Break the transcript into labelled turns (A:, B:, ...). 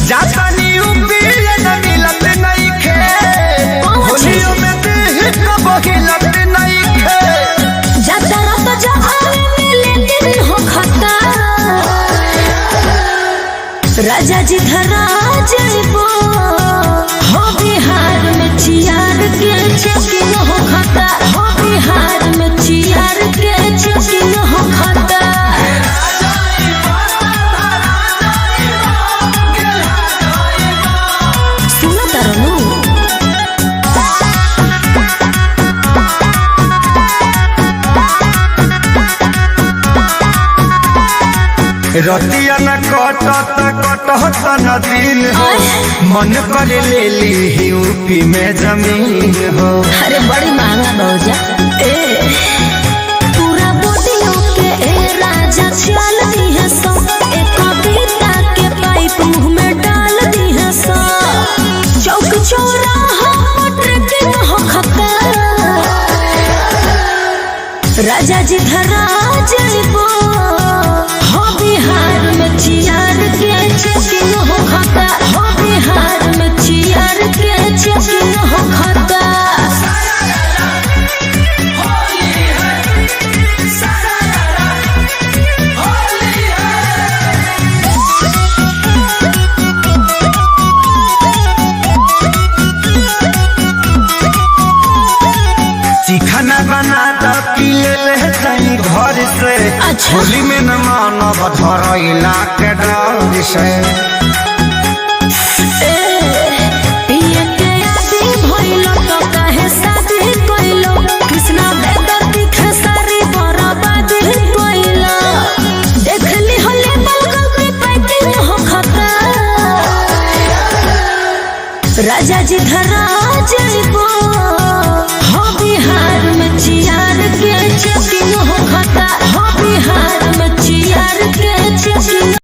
A: जातानी यूपी न मिलत नहीं खे होलियों में देह कब हिलत नहीं खे
B: जाता रात जहां मिले दिन हो खता राजा जी धरा जइबो हो बिहार में चियार के चेकिंग हो खता हो बिहार में चियार के चेकिंग हो खता सुना तरनु
A: रतिया न कटत न दिन हो मन कर ले ली यूपी में जमीन हो।
B: अरे बड़ी महंगा भौजा पूरा बोटियों के राजा चाल दी है सो एक कविता के पाइप मुंह में डाल दी है सो चौक चौराहा ट्रेकिंग हो खता राजा जी धरा जइबो हो बिहार में चियार के चेकिंग हो खता हो बिहार में चियार के चेकिंग हो खता
A: चिखना बना तो पिए ले घर से
B: अच्छा।
A: होली में न मानव धरैला के डर से
B: पिए के आदि भइलो तो काहे शादी कइलो कृष्णा बेदर्दी खेसारी बराबादी कइलो देखली होले बलगल पैकिंग हो खता राजा जी धरा जइबो हो बिहार में चियार के चेकिंग हो खता हो बिहार में चियार के